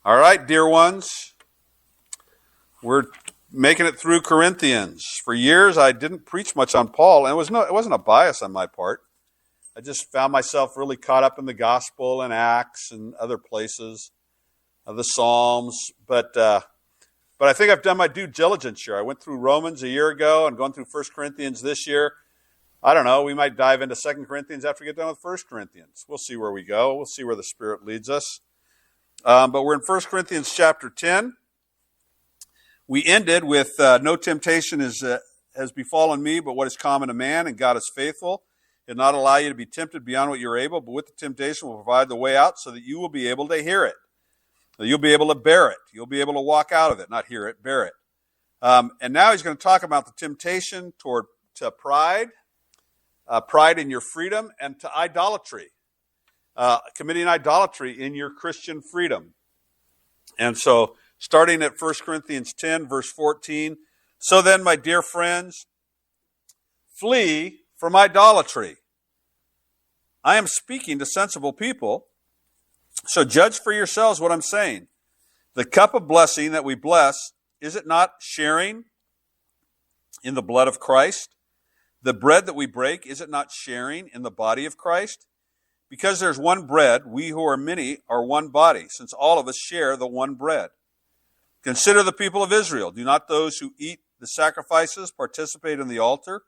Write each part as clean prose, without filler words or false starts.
All right, dear ones, we're making it through Corinthians. For years, I didn't preach much on Paul, and it wasn't a bias on my part. I just found myself really caught up in the gospel and Acts and other places, the Psalms. But I think I've done my due diligence here. I went through Romans a year ago and gone through 1 Corinthians this year. I don't know. We might dive into 2 Corinthians after we get done with 1 Corinthians. We'll see where we go. We'll see where the Spirit leads us. But we're in 1 Corinthians chapter 10. We ended with no temptation has befallen me, but what is common to man, and God is faithful. He'll not allow you to be tempted beyond what you're able, but with the temptation will provide the way out so that you will be able to hear it. You'll be able to bear it. You'll be able to walk out of it, not hear it, bear it. And now he's going to talk about the temptation to pride, pride in your freedom, and to idolatry. Committing idolatry in your Christian freedom. And so, starting at 1 Corinthians 10, verse 14, so then, my dear friends, flee from idolatry. I am speaking to sensible people, so judge for yourselves what I'm saying. The cup of blessing that we bless, is it not sharing in the blood of Christ? The bread that we break, is it not sharing in the body of Christ? Because there's one bread, we who are many are one body, since all of us share the one bread. Consider the people of Israel. Do not those who eat the sacrifices participate in the altar?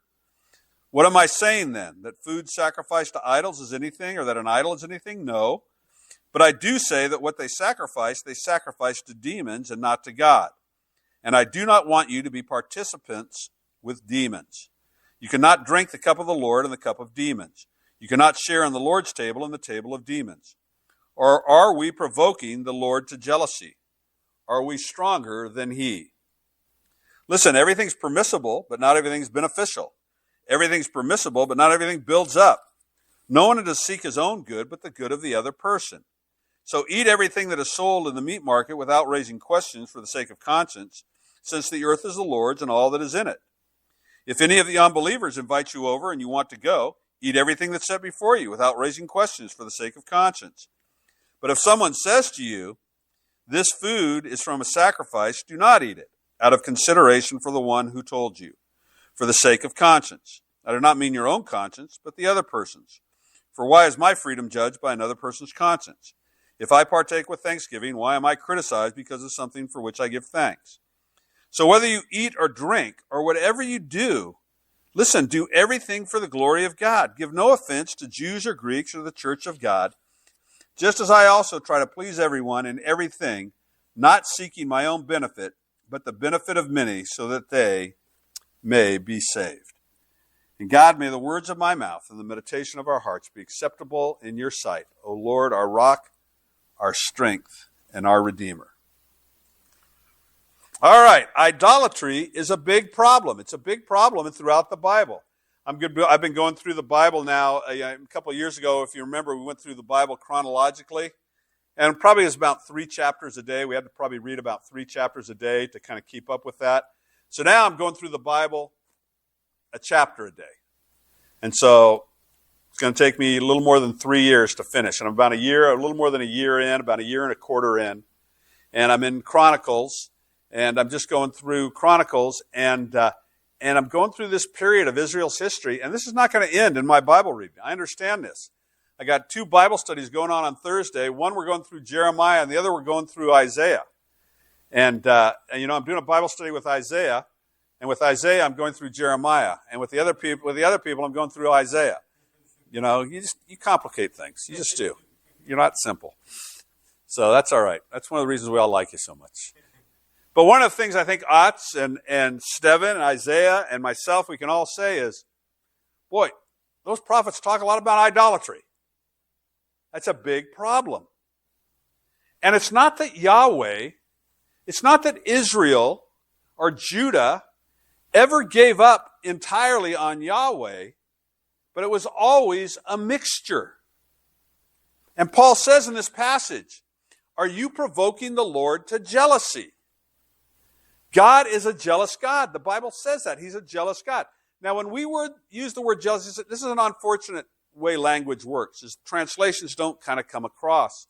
What am I saying then? That food sacrificed to idols is anything, or that an idol is anything? No. But I do say that what they sacrifice to demons and not to God. And I do not want you to be participants with demons. You cannot drink the cup of the Lord and the cup of demons. You cannot share in the Lord's table and the table of demons. Or are we provoking the Lord to jealousy? Are we stronger than he? Listen, everything's permissible, but not everything's beneficial. Everything's permissible, but not everything builds up. No one does seek his own good, but the good of the other person. So eat everything that is sold in the meat market without raising questions for the sake of conscience, since the earth is the Lord's and all that is in it. If any of the unbelievers invite you over and you want to go, eat everything that's set before you without raising questions for the sake of conscience. But if someone says to you, this food is from a sacrifice, do not eat it, out of consideration for the one who told you, for the sake of conscience. I do not mean your own conscience, but the other person's. For why is my freedom judged by another person's conscience? If I partake with thanksgiving, why am I criticized because of something for which I give thanks? So whether you eat or drink, or whatever you do, listen, do everything for the glory of God. Give no offense to Jews or Greeks or the church of God, just as I also try to please everyone in everything, not seeking my own benefit, but the benefit of many, so that they may be saved. And God, may the words of my mouth and the meditation of our hearts be acceptable in your sight, O Lord, our rock, our strength, and our Redeemer. All right, idolatry is a big problem. It's a big problem throughout the Bible. I've been going through the Bible now. A couple of years ago, if you remember, we went through the Bible chronologically, and probably it's about 3 chapters a day. We had to probably read about 3 chapters a day to kind of keep up with that. So now I'm going through the Bible a chapter a day. And so it's going to take me a little more than 3 years to finish. And I'm about a little more than a year in, about a year and a quarter in. And I'm in Chronicles. And I'm just going through Chronicles, and I'm going through this period of Israel's history, and this is not going to end in my Bible reading. I understand this. I got 2 Bible studies going on Thursday. One we're going through Jeremiah, and the other we're going through Isaiah. And I'm doing a Bible study with Isaiah, and with Isaiah I'm going through Jeremiah, and with the other people I'm going through Isaiah. You complicate things. You just do. You're not simple. So that's all right. That's one of the reasons we all like you so much. But one of the things I think Otts and Steven and Isaiah and myself, we can all say is, boy, those prophets talk a lot about idolatry. That's a big problem. And it's not that Israel or Judah ever gave up entirely on Yahweh, but it was always a mixture. And Paul says in this passage, are you provoking the Lord to jealousy? God is a jealous God. The Bible says that. He's a jealous God. Now, when we use the word jealousy, this is an unfortunate way language works. Is translations don't kind of come across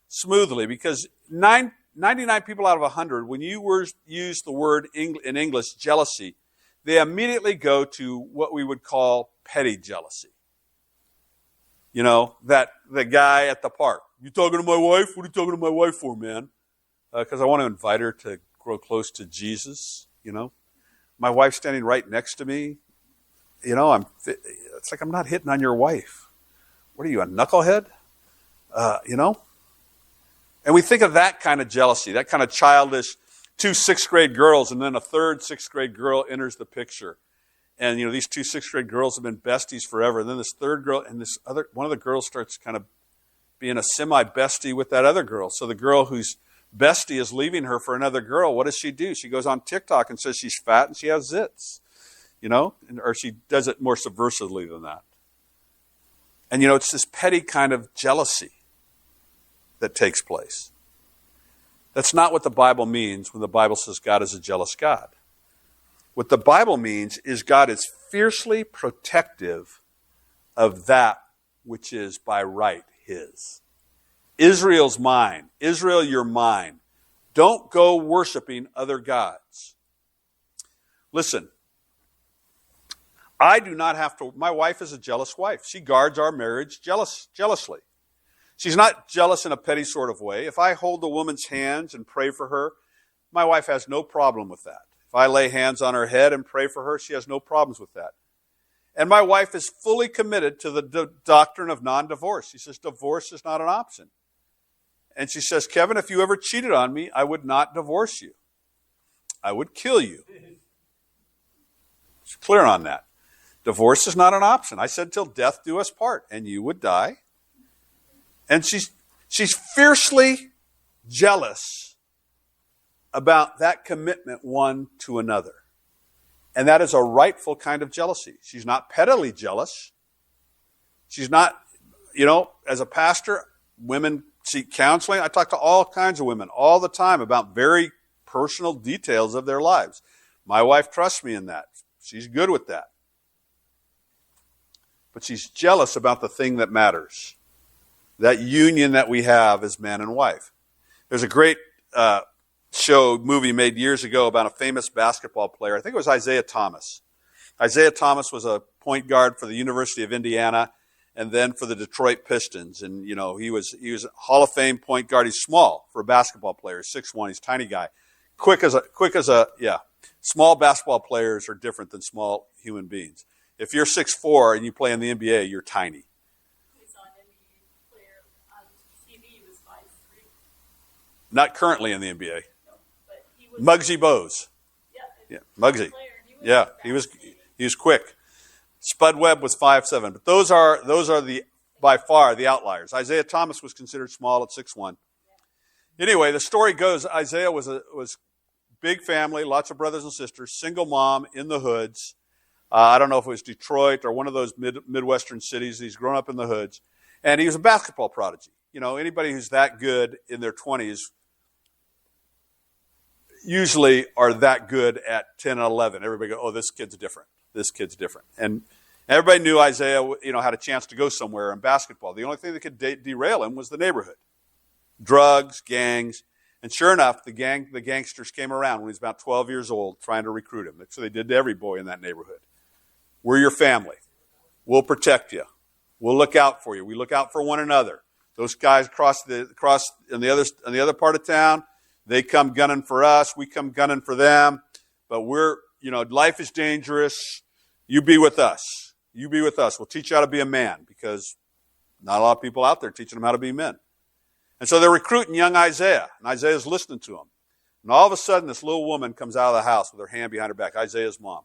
smoothly, because 9 99 people out of 100, when you use the word in English, jealousy, they immediately go to what we would call petty jealousy. You know, that the guy at the park. You talking to my wife? What are you talking to my wife for, man? Because I want to invite her to grow close to Jesus, you know. My wife's standing right next to me. You know, it's like I'm not hitting on your wife. What are you, a knucklehead? You know? And we think of that kind of jealousy, that kind of childish, 2 6th grade girls, and then a third 6th grade girl enters the picture. And, you know, these 2 6th grade girls have been besties forever. And then this third girl and one of the girls starts kind of being a semi-bestie with that other girl. So the girl whose bestie is leaving her for another girl, what does she do? She goes on TikTok and says she's fat and she has zits, you know, or she does it more subversively than that. And, you know, it's this petty kind of jealousy that takes place. That's not what the Bible means when the Bible says God is a jealous God. What the Bible means is God is fiercely protective of that which is by right His. Israel's mine. Israel, you're mine. Don't go worshiping other gods. Listen, I do not have to. My wife is a jealous wife. She guards our marriage jealously. She's not jealous in a petty sort of way. If I hold the woman's hands and pray for her, my wife has no problem with that. If I lay hands on her head and pray for her, she has no problems with that. And my wife is fully committed to the doctrine of non-divorce. She says divorce is not an option. And she says, Kevin, if you ever cheated on me, I would not divorce you. I would kill you. She's clear on that. Divorce is not an option. I said, till death do us part, and you would die. And she's fiercely jealous about that commitment one to another. And that is a rightful kind of jealousy. She's not pettily jealous. She's not, you know, as a pastor, women seek counseling. I talk to all kinds of women all the time about very personal details of their lives. My wife trusts me in that. She's good with that. But she's jealous about the thing that matters. That union that we have as man and wife. There's a great movie made years ago about a famous basketball player. I think it was Isaiah Thomas. Isaiah Thomas was a point guard for the University of Indiana and then for the Detroit Pistons. And, you know, he was a Hall of Fame point guard. He's small for a basketball player, 6'1". He's a tiny guy. Small basketball players are different than small human beings. If you're 6'4" and you play in the NBA, you're tiny. Not currently in the NBA. No, Muggsy Bogues. Yeah, Muggsy. Yeah, he was quick. Spud Webb was 5'7". But those are by far the outliers. Isaiah Thomas was considered small at 6'1". Anyway, the story goes Isaiah was big family, lots of brothers and sisters, single mom in the hoods. I don't know if it was Detroit or one of those Midwestern cities. He's grown up in the hoods. And he was a basketball prodigy. You know, anybody who's that good in their 20s usually are that good at 10 and 11. Everybody goes, oh, this kid's different. This kid's different. And everybody knew Isaiah, you know, had a chance to go somewhere in basketball. The only thing that could derail him was the neighborhood. Drugs, gangs. And sure enough, the gangsters came around when he was about 12 years old trying to recruit him. So they did to every boy in that neighborhood. We're your family. We'll protect you. We'll look out for you. We look out for one another. Those guys across in the other part of town, they come gunning for us. We come gunning for them. But life is dangerous. You be with us. You be with us. We'll teach you how to be a man because not a lot of people out there teaching them how to be men. And so they're recruiting young Isaiah, and Isaiah's listening to them. And all of a sudden, this little woman comes out of the house with her hand behind her back. Isaiah's mom.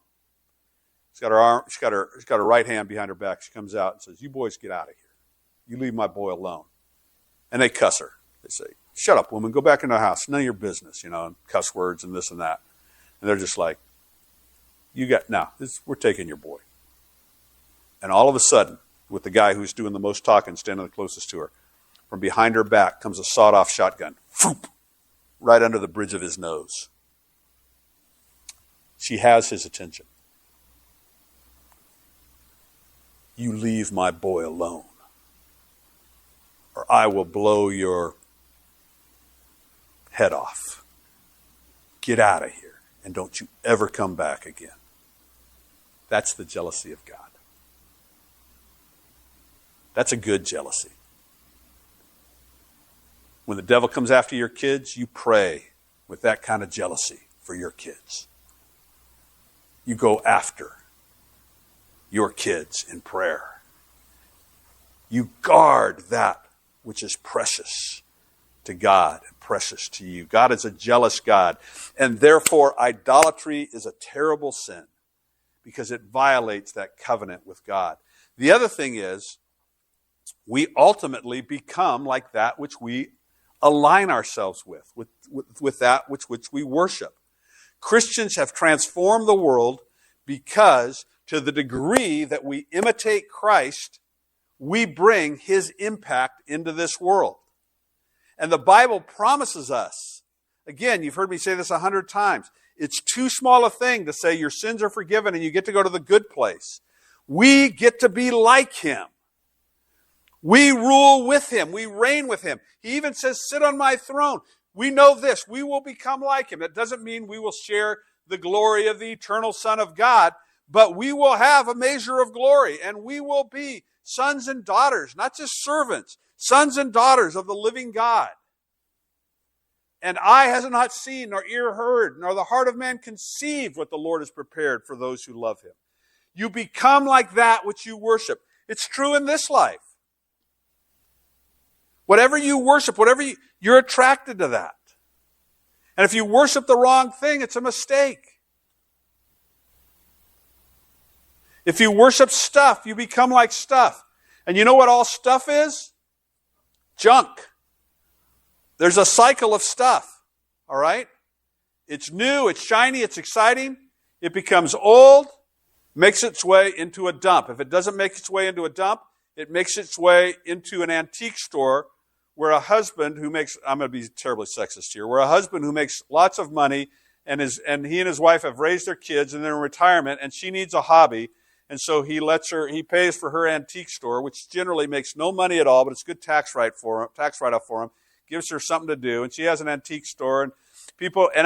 She's got her right hand behind her back. She comes out and says, "You boys get out of here. You leave my boy alone." And they cuss her. They say, "Shut up, woman. Go back in the house. None of your business," and cuss words and this and that. And they're just like, we're taking your boy. And all of a sudden, with the guy who's doing the most talking standing the closest to her, from behind her back comes a sawed-off shotgun, right under the bridge of his nose. She has his attention. "You leave my boy alone, or I will blow your head off. Get out of here, and don't you ever come back again. That's the jealousy of God. That's a good jealousy. When the devil comes after your kids, you pray with that kind of jealousy for your kids. You go after your kids in prayer. You guard that which is precious to God and precious to you. God is a jealous God, and therefore idolatry is a terrible sin because it violates that covenant with God. The other thing is, we ultimately become like that which we align ourselves with that which we worship. Christians have transformed the world because to the degree that we imitate Christ, we bring his impact into this world. And the Bible promises us, again, you've heard me say this 100 times, it's too small a thing to say your sins are forgiven and you get to go to the good place. We get to be like him. We rule with him. We reign with him. He even says, sit on my throne. We know this. We will become like him. That doesn't mean we will share the glory of the eternal Son of God, but we will have a measure of glory, and we will be sons and daughters, not just servants, sons and daughters of the living God. And eye has not seen, nor ear heard, nor the heart of man conceived what the Lord has prepared for those who love him. You become like that which you worship. It's true in this life. Whatever you worship, you're attracted to that. And if you worship the wrong thing, it's a mistake. If you worship stuff, you become like stuff. And you know what all stuff is? Junk. There's a cycle of stuff, all right? It's new, it's shiny, it's exciting. It becomes old, makes its way into a dump. If it doesn't make its way into a dump, it makes its way into an antique store where a husband who makes, I'm going to be terribly sexist here, where a husband who makes lots of money and he and his wife have raised their kids and they're in retirement and she needs a hobby, and so he pays for her antique store, which generally makes no money at all, but it's good tax write-off for him, gives her something to do, and she has an antique store, and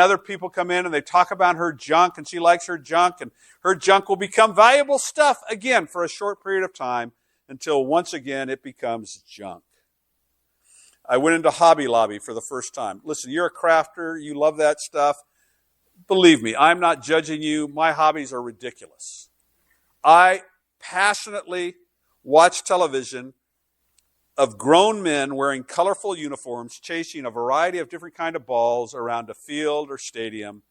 other people come in and they talk about her junk, and she likes her junk, and her junk will become valuable stuff again for a short period of time until once again it becomes junk. I went into Hobby Lobby for the first time. Listen, you're a crafter. You love that stuff. Believe me, I'm not judging you. My hobbies are ridiculous. I passionately watch television of grown men wearing colorful uniforms, chasing a variety of different kind of balls around a field or stadium.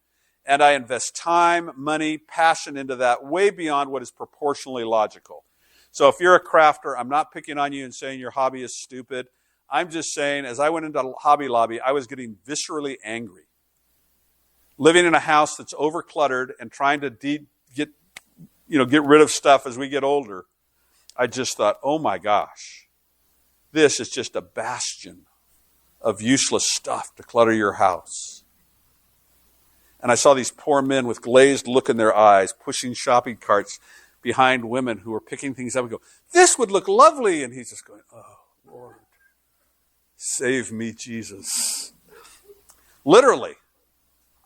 And I invest time, money, passion into that way beyond what is proportionally logical. So if you're a crafter, I'm not picking on you and saying your hobby is stupid. I'm just saying, as I went into Hobby Lobby, I was getting viscerally angry. Living in a house that's overcluttered and trying to get rid of stuff as we get older, I just thought, oh my gosh, this is just a bastion of useless stuff to clutter your house. And I saw these poor men with glazed look in their eyes, pushing shopping carts behind women who were picking things up and go, this would look lovely. And he's just going, oh, Lord. Save me, Jesus. Literally,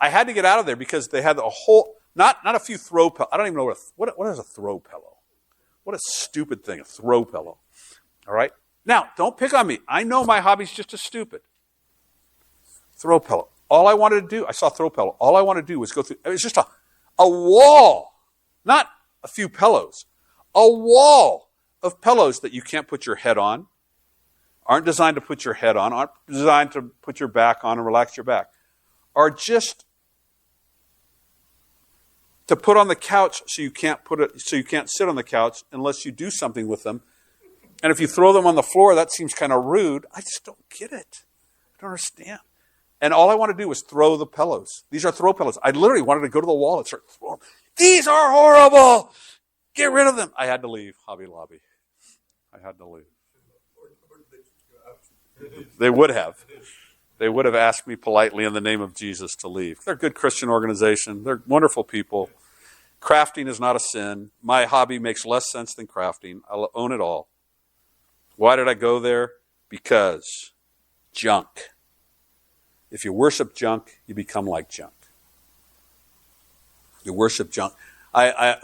I had to get out of there because they had a whole, not a few throw pillows. I don't even know what is a throw pillow. What a stupid thing, a throw pillow. All right? Now, don't pick on me. I know my hobby's just as stupid. Throw pillow. All I wanted to do, I saw throw pillow. All I wanted to do was go through, it was just a wall, not a few pillows, a wall of pillows that you can't put your head on, aren't designed to put your head on, aren't designed to put your back on and relax your back, are just to put on the couch so you can't sit on the couch unless you do something with them. And if you throw them on the floor, that seems kind of rude. I just don't get it. I don't understand. And all I want to do was throw the pillows. These are throw pillows. I literally wanted to go to the wall and start throwing. These are horrible. Get rid of them. I had to leave Hobby Lobby. I had to leave. They would have. They would have asked me politely in the name of Jesus to leave. They're a good Christian organization. They're wonderful people. Crafting is not a sin. My hobby makes less sense than crafting. I'll own it all. Why did I go there? Because junk. If you worship junk, you become like junk. You worship junk.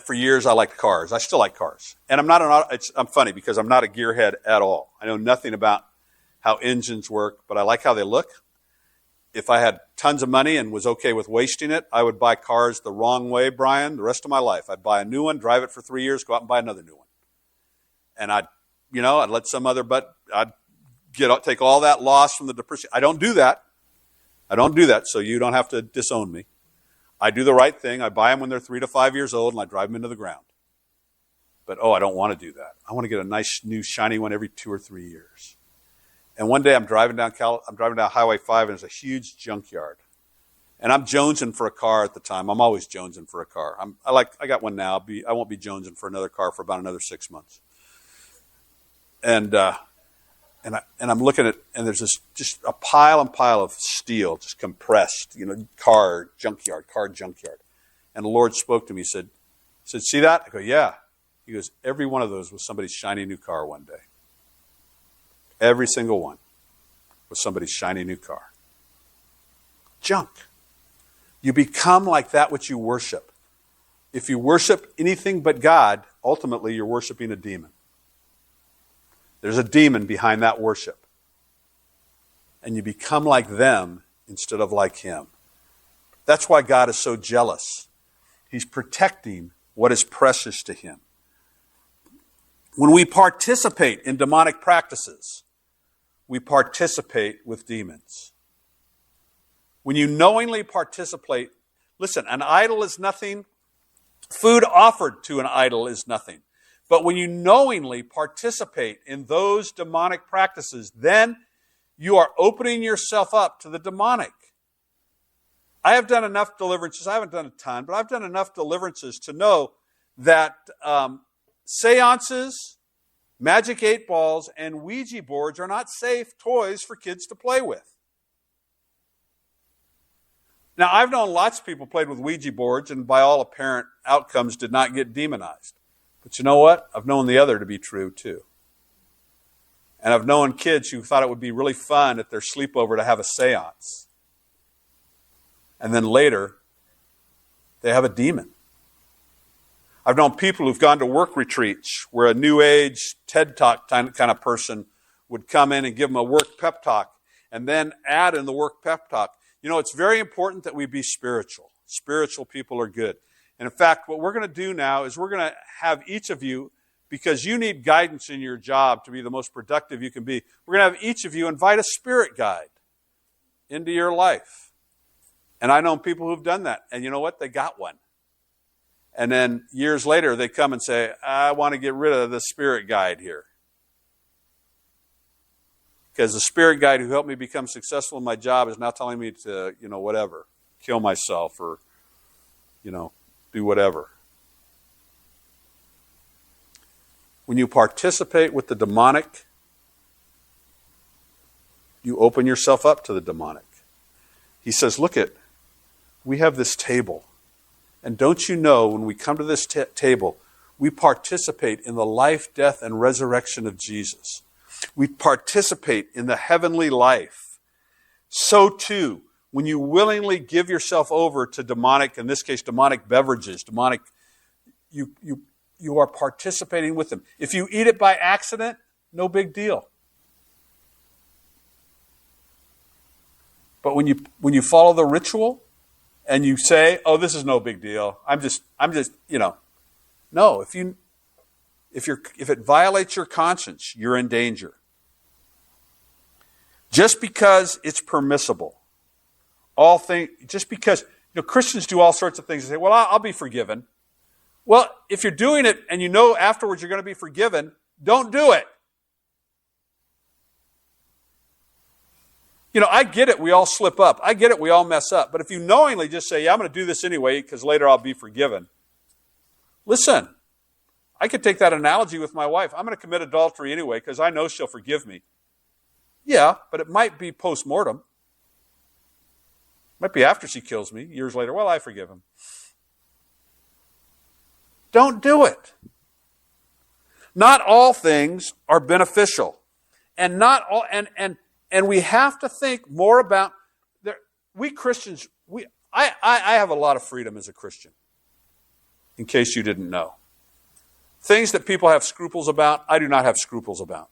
For years, I liked cars. I still like cars. And I'm funny because I'm not a gearhead at all. I know nothing about how engines work, but I like how they look. If I had tons of money and was okay with wasting it, I would buy cars the wrong way, Brian, the rest of my life. I'd buy a new one, drive it for 3 years, go out and buy another new one. And I'd let some other, but I'd take all that loss from the depreciation. I don't do that. So you don't have to disown me. I do the right thing. I buy them when they're 3 to 5 years old, and I drive them into the ground. But, I don't want to do that. I want to get a nice, new, shiny one every 2 or 3 years. And one day I'm driving down Highway 5, and there's a huge junkyard. And I'm jonesing for a car at the time. I'm always jonesing for a car. I got one now. I won't be jonesing for another car for about another 6 months. And I'm looking at, and there's just a pile of steel, just compressed, car junkyard. And the Lord spoke to me, said, see that? I go, yeah. He goes, every one of those was somebody's shiny new car one day. Every single one was somebody's shiny new car. Junk. You become like that which you worship. If you worship anything but God, ultimately you're worshiping a demon. There's a demon behind that worship. And you become like them instead of like Him. That's why God is so jealous. He's protecting what is precious to Him. When we participate in demonic practices, we participate with demons. When you knowingly participate, listen, an idol is nothing. Food offered to an idol is nothing. But when you knowingly participate in those demonic practices, then you are opening yourself up to the demonic. I have done enough deliverances. I haven't done a ton, but I've done enough deliverances to know that seances, magic 8 balls, and Ouija boards are not safe toys for kids to play with. Now, I've known lots of people played with Ouija boards and by all apparent outcomes did not get demonized. But you know what? I've known the other to be true too. And I've known kids who thought it would be really fun at their sleepover to have a seance. And then later, they have a demon. I've known people who've gone to work retreats where a New Age TED Talk kind of person would come in and give them a work pep talk and then add in the work pep talk. It's very important that we be spiritual. Spiritual people are good. And in fact, what we're going to do now is we're going to have each of you, because you need guidance in your job to be the most productive you can be, we're going to have each of you invite a spirit guide into your life. And I know people who've done that. And you know what? They got one. And then years later, they come and say, I want to get rid of the spirit guide here. Because the spirit guide who helped me become successful in my job is now telling me to, whatever, kill myself or, do whatever. When you participate with the demonic, you open yourself up to the demonic. He says, we have this table. And don't you know, when we come to this table, we participate in the life, death, and resurrection of Jesus. We participate in the heavenly life. So too, when you willingly give yourself over to demonic, in this case, demonic beverages, you are participating with them. If you eat it by accident, no big deal. But when you follow the ritual and you say, "Oh, this is no big deal. I'm just, no. If it violates your conscience, you're in danger. Just because it's permissible, just because Christians do all sorts of things and say, "Well, I'll be forgiven." Well, if you're doing it and you know afterwards you're going to be forgiven, don't do it. I get it, we all slip up. I get it, we all mess up. But if you knowingly just say, "Yeah, I'm going to do this anyway because later I'll be forgiven." Listen, I could take that analogy with my wife. I'm going to commit adultery anyway because I know she'll forgive me. Yeah, but it might be post-mortem. It might be after she kills me, years later. Well, I forgive him. Don't do it. Not all things are beneficial. And not all and we have to think more about we Christians, I have a lot of freedom as a Christian, in case you didn't know. Things that people have scruples about, I do not have scruples about.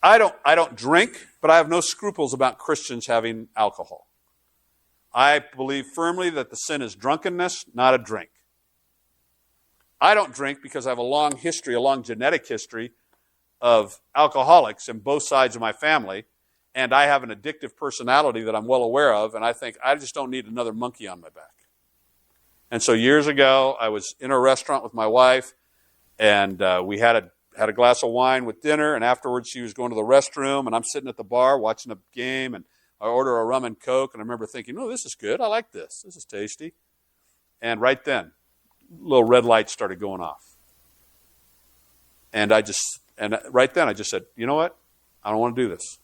I don't drink, but I have no scruples about Christians having alcohol. I believe firmly that the sin is drunkenness, not a drink. I don't drink because I have a long history, a long genetic history of alcoholics in both sides of my family, and I have an addictive personality that I'm well aware of, and I think I just don't need another monkey on my back. And so years ago, I was in a restaurant with my wife, and we had a glass of wine with dinner, and afterwards she was going to the restroom, and I'm sitting at the bar watching a game, and I order a rum and Coke, and I remember thinking, oh, this is good. I like this. This is tasty. And right then, little red lights started going off. And right then I just said, you know what? I don't want to do this.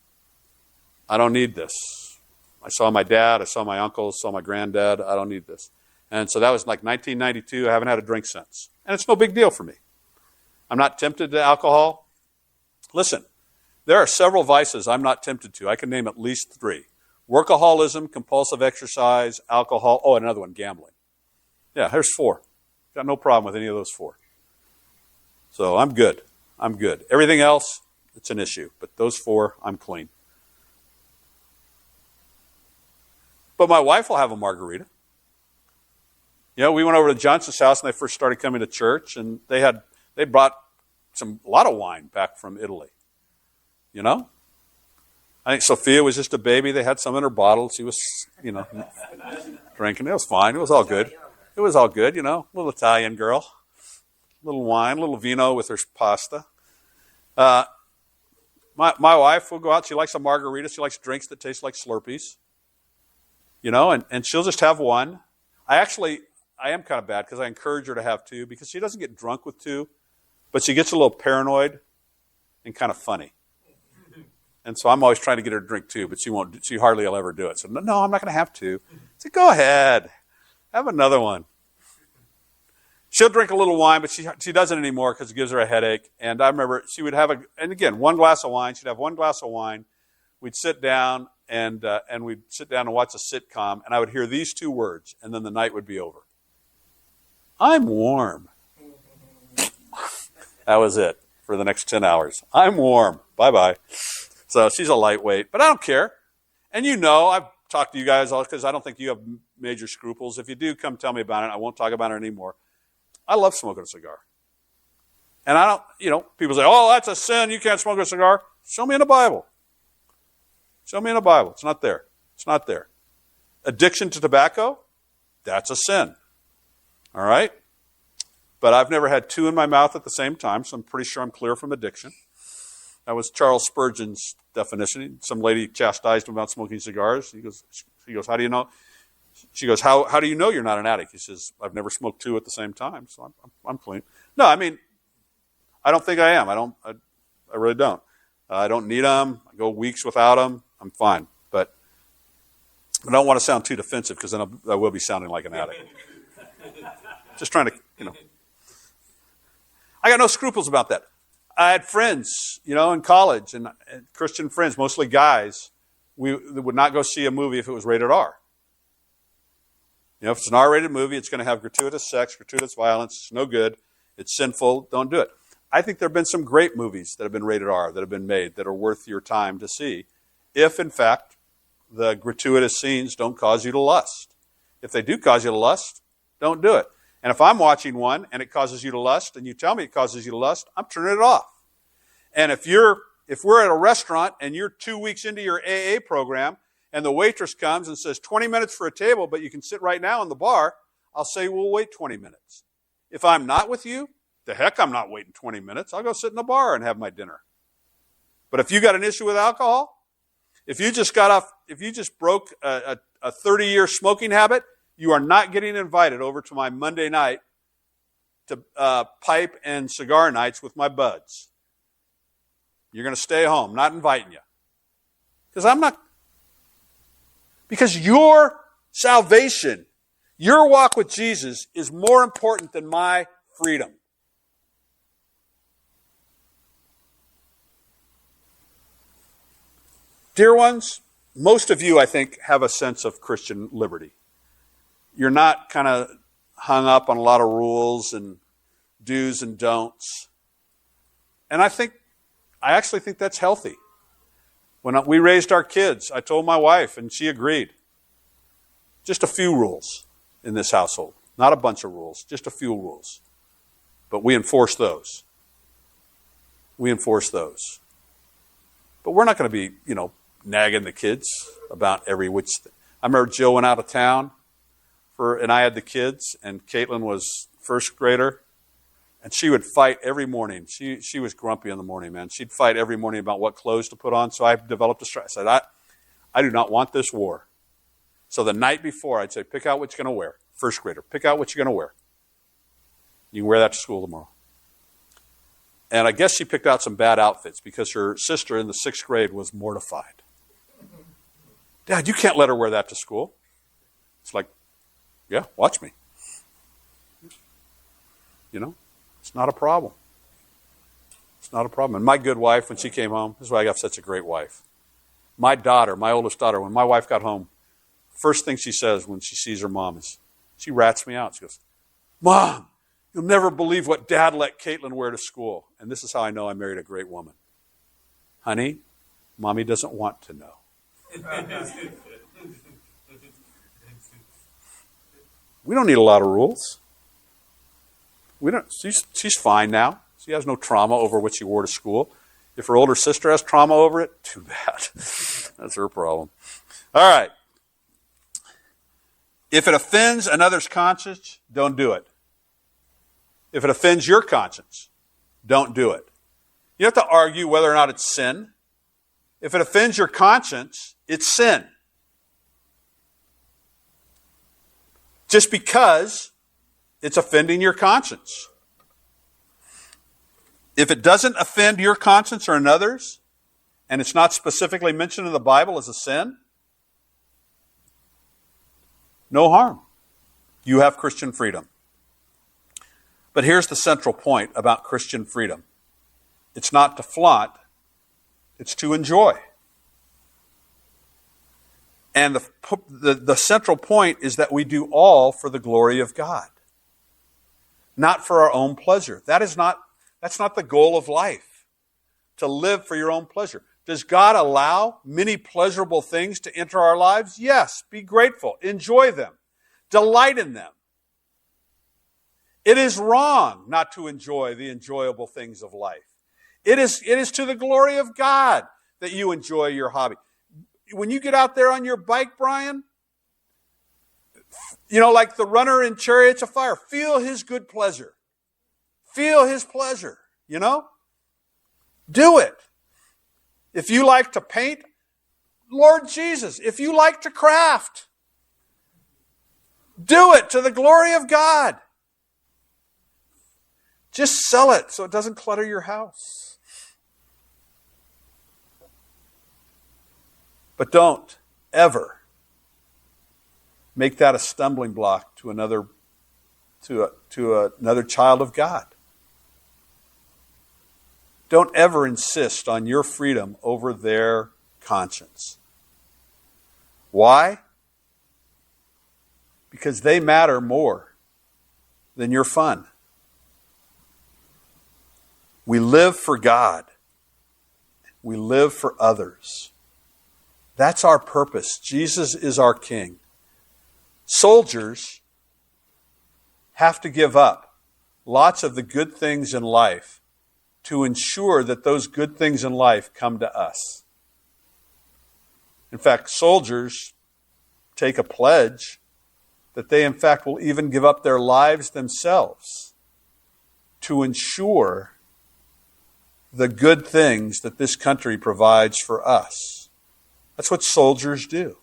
I don't need this. I saw my dad, I saw my uncles, saw my granddad. I don't need this. And so that was like 1992. I haven't had a drink since. And it's no big deal for me. I'm not tempted to alcohol. Listen, there are several vices I'm not tempted to. I can name at least 3. Workaholism, compulsive exercise, alcohol. Oh, and another one, gambling. Yeah, there's 4. Got no problem with any of those 4. So I'm good. I'm good. Everything else, it's an issue. But those 4, I'm clean. But my wife will have a margarita. You know, we went over to Johnson's house and they first started coming to church, and they brought a lot of wine back from Italy. You know? I think Sophia was just a baby. They had some in her bottle. She was, drinking. It was fine. It was all good. It was all good, little Italian girl. Little wine, little vino with her pasta. My wife will go out. She likes a margarita. She likes drinks that taste like Slurpees. And she'll just have one. I am kind of bad because I encourage her to have 2 because she doesn't get drunk with 2, but she gets a little paranoid and kind of funny. And so I'm always trying to get her to drink 2, but she hardly will ever do it. So, no, I'm not going to have 2. I said, go ahead. Have another one. She'll drink a little wine, but she doesn't anymore because it gives her a headache. And I remember she would have one glass of wine. She'd have one glass of wine. We'd sit down and we'd sit down and watch a sitcom, and I would hear these 2 words, and then the night would be over. I'm warm. That was it for the next 10 hours. I'm warm. Bye-bye. So she's a lightweight, but I don't care. And I've talked to you guys all because I don't think you have major scruples. If you do, come tell me about it. I won't talk about it anymore. I love smoking a cigar. And I don't, people say, oh, that's a sin. You can't smoke a cigar. Show me in the Bible. Show me in the Bible. It's not there. It's not there. Addiction to tobacco, that's a sin. All right? But I've never had 2 in my mouth at the same time, so I'm pretty sure I'm clear from addiction. That was Charles Spurgeon's definition. Some lady chastised him about smoking cigars. He goes, how do you know? She goes, how do you know you're not an addict? He says, I've never smoked 2 at the same time, so I'm clean. No, I mean, I don't think I am. I really don't. I don't need them. I go weeks without them. I'm fine. But I don't want to sound too defensive because then I will be sounding like an addict. Just trying to, I got no scruples about that. I had friends, in college, and Christian friends, mostly guys, we would not go see a movie if it was rated R. If it's an R-rated movie, it's going to have gratuitous sex, gratuitous violence. It's no good. It's sinful. Don't do it. I think there have been some great movies that have been rated R, that have been made, that are worth your time to see, if, in fact, the gratuitous scenes don't cause you to lust. If they do cause you to lust, don't do it. And if I'm watching one and it causes you to lust, and you tell me it causes you to lust, I'm turning it off. And if we're at a restaurant and you're 2 weeks into your AA program, and the waitress comes and says 20 minutes for a table, but you can sit right now in the bar, I'll say, we'll wait 20 minutes. If I'm not with you, the heck, I'm not waiting 20 minutes. I'll go sit in the bar and have my dinner. But if you got an issue with alcohol, if you just broke a 30-year smoking habit, you are not getting invited over to my Monday night to pipe and cigar nights with my buds. You're going to stay home, not inviting you. Because your salvation, your walk with Jesus is more important than my freedom. Dear ones, most of you, I think, have a sense of Christian liberty. You're not kind of hung up on a lot of rules and do's and don'ts. And I actually think that's healthy. When we raised our kids, I told my wife, and she agreed. Just a few rules in this household. Not a bunch of rules, just a few rules. But we enforce those. We enforce those. But we're not going to be, nagging the kids about every which thing. I remember Jill went out of town, and I had the kids, and Caitlin was first grader, and she would fight every morning. She was grumpy in the morning, man. She'd fight every morning about what clothes to put on, so I developed a strategy. I said, I do not want this war. So the night before, I'd say, pick out what you're going to wear. First grader, pick out what you're going to wear. You can wear that to school tomorrow. And I guess she picked out some bad outfits because her sister in the 6th grade was mortified. Dad, you can't let her wear that to school. It's like, yeah, watch me. It's not a problem. It's not a problem. And my good wife, when she came home, this is why I got such a great wife. My oldest daughter, when my wife got home, first thing she says when she sees her mom is, she rats me out. She goes, Mom, you'll never believe what Dad let Caitlin wear to school. And this is how I know I married a great woman. Honey, Mommy doesn't want to know. We don't need a lot of rules. She's fine now. She has no trauma over what she wore to school. If her older sister has trauma over it, too bad. That's her problem. All right. If it offends another's conscience, don't do it. If it offends your conscience, don't do it. You have to argue whether or not it's sin. If it offends your conscience, it's sin. Just because it's offending your conscience. If it doesn't offend your conscience or another's, and it's not specifically mentioned in the Bible as a sin, no harm. You have Christian freedom. But here's the central point about Christian freedom. It's not to flaunt, it's to enjoy. And the central point is that we do all for the glory of God, not for our own pleasure. That's not the goal of life, to live for your own pleasure. Does God allow many pleasurable things to enter our lives? Yes. Be grateful. Enjoy them. Delight in them. It is wrong not to enjoy the enjoyable things of life. It is to the glory of God that you enjoy your hobby. When you get out there on your bike, Brian, like the runner in Chariots of Fire, feel his good pleasure. Feel his pleasure, Do it. If you like to paint, Lord Jesus, if you like to craft, do it to the glory of God. Just sell it so it doesn't clutter your house. But don't ever make that a stumbling block to another child of God. Don't ever insist on your freedom over their conscience. Why? Because they matter more than your fun. We live for God. We live for others. That's our purpose. Jesus is our King. Soldiers have to give up lots of the good things in life to ensure that those good things in life come to us. In fact, soldiers take a pledge that they, in fact, will even give up their lives themselves to ensure the good things that this country provides for us. That's what soldiers do.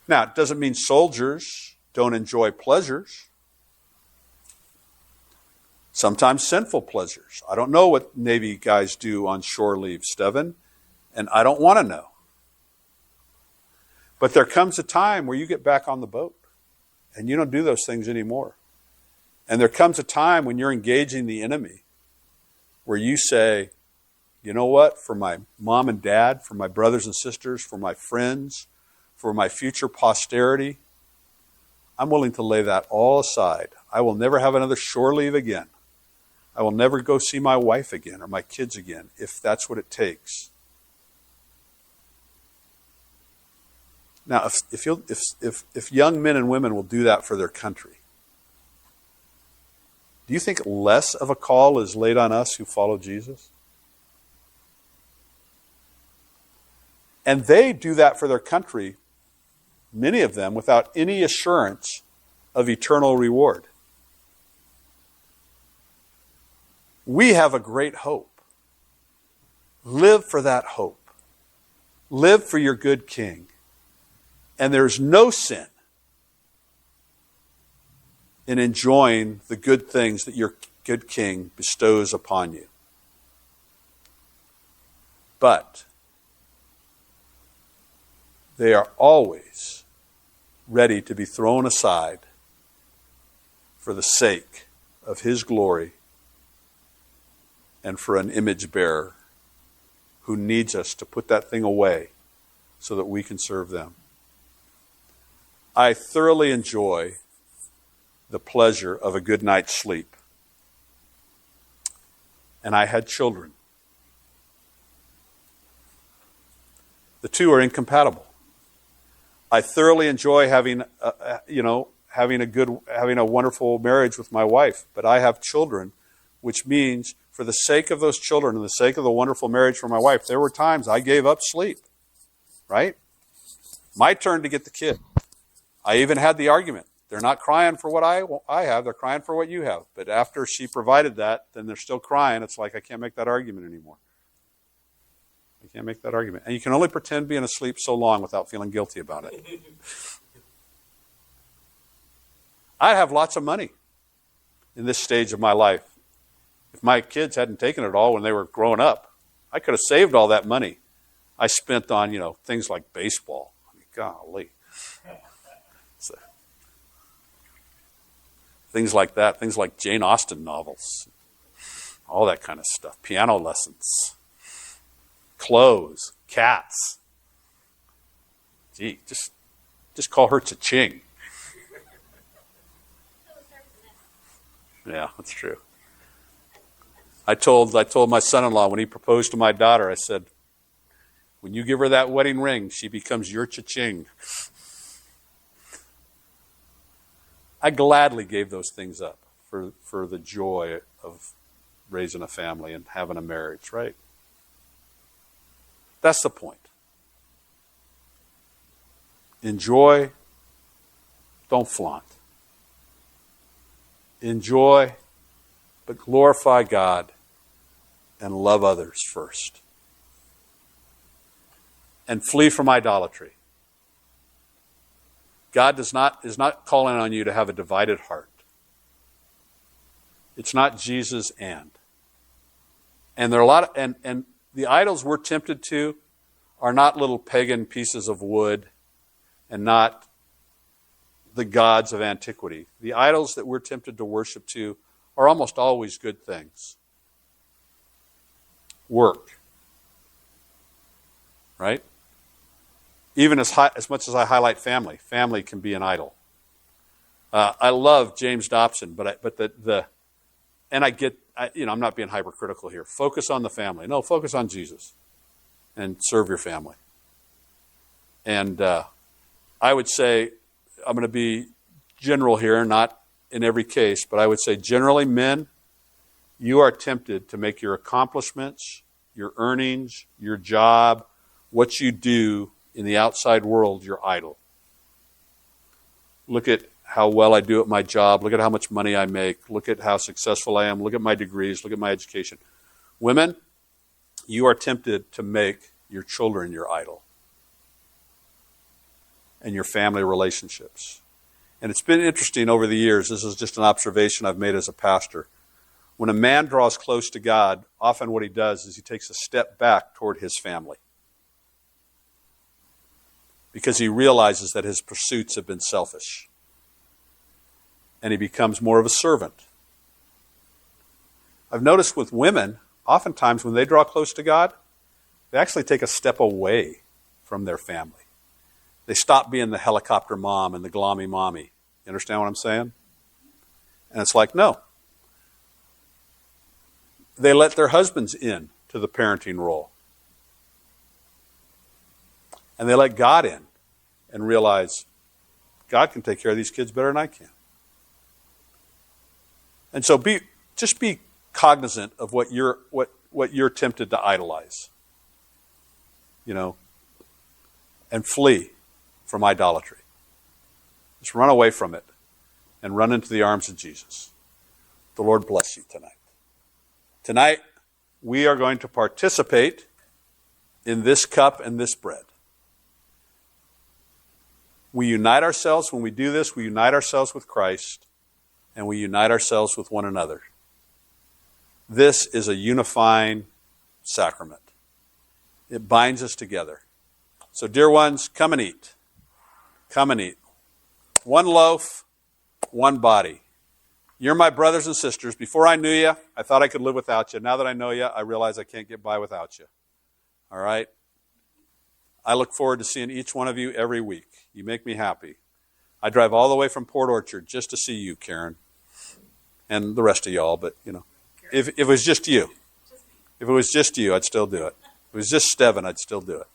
Now, it doesn't mean soldiers don't enjoy pleasures. Sometimes sinful pleasures. I don't know what Navy guys do on shore leave, Steven, and I don't want to know. But there comes a time where you get back on the boat and you don't do those things anymore. And there comes a time when you're engaging the enemy where you say, you know what? For my mom and dad, for my brothers and sisters, for my friends, for my future posterity, I'm willing to lay that all aside. I will never have another shore leave again. I will never go see my wife again or my kids again, if that's what it takes. Now, if young men and women will do that for their country, do you think less of a call is laid on us who follow Jesus? And they do that for their country, many of them, without any assurance of eternal reward. We have a great hope. Live for that hope. Live for your good King. And there's no sin in enjoying the good things that your good King bestows upon you. But they are always ready to be thrown aside for the sake of His glory and for an image bearer who needs us to put that thing away so that we can serve them. I thoroughly enjoy the pleasure of a good night's sleep. And I had children. The two are incompatible. I thoroughly enjoy having a wonderful marriage with my wife, but I have children, which means for the sake of those children and the sake of the wonderful marriage for my wife, there were times I gave up sleep, right? My turn to get the kid. I even had the argument. They're not crying for what I have, they're crying for what you have. But after she provided that, then they're still crying. It's like I can't make that argument anymore. I can't make that argument. And you can only pretend being asleep so long without feeling guilty about it. I have lots of money in this stage of my life. If my kids hadn't taken it all when they were growing up, I could have saved all that money I spent on, things like baseball. I mean, golly. So, things like that, things like Jane Austen novels, all that kind of stuff, piano lessons, clothes, cats. Gee, just call her Cha-Ching. Yeah, that's true. I told my son-in-law when he proposed to my daughter, I said, when you give her that wedding ring, she becomes your Cha-Ching. I gladly gave those things up for the joy of raising a family and having a marriage, right? That's the point. Enjoy, don't flaunt. Enjoy, but glorify God and love others first. And flee from idolatry. God is not calling on you to have a divided heart. It's not Jesus and. And there are a lot of, and the idols we're tempted to are not little pagan pieces of wood and not the gods of antiquity. The idols that we're tempted to worship to are almost always good things. Work. Right? Even as much as I highlight family, family can be an idol. I love James Dobson, I'm not being hypercritical here. Focus on the family. No, focus on Jesus and serve your family. And I would say, I'm going to be general here, not in every case, but I would say generally, men, you are tempted to make your accomplishments, your earnings, your job, what you do in the outside world, your idol. Look at how well I do at my job. Look at how much money I make. Look at how successful I am. Look at my degrees. Look at my education. Women, you are tempted to make your children your idol and your family relationships. And it's been interesting over the years. This is just an observation I've made as a pastor. When a man draws close to God, often what he does is he takes a step back toward his family, because he realizes that his pursuits have been selfish. And he becomes more of a servant. I've noticed with women, oftentimes when they draw close to God, they actually take a step away from their family. They stop being the helicopter mom and the glommy mommy. You understand what I'm saying? And it's like, no. They let their husbands in to the parenting role. And they let God in and realize God can take care of these kids better than I can. And so just be cognizant of what you're tempted to idolize. And flee from idolatry. Just run away from it and run into the arms of Jesus. The Lord bless you tonight. Tonight, we are going to participate in this cup and this bread. We unite ourselves. When we do this, we unite ourselves with Christ, and we unite ourselves with one another. This is a unifying sacrament. It binds us together. So, dear ones, come and eat. Come and eat. One loaf, one body. You're my brothers and sisters. Before I knew you, I thought I could live without you. Now that I know you, I realize I can't get by without you. All right? I look forward to seeing each one of you every week. You make me happy. I drive all the way from Port Orchard just to see you, Karen, and the rest of y'all. But, if it was just you, I'd still do it. If it was just Steven, I'd still do it.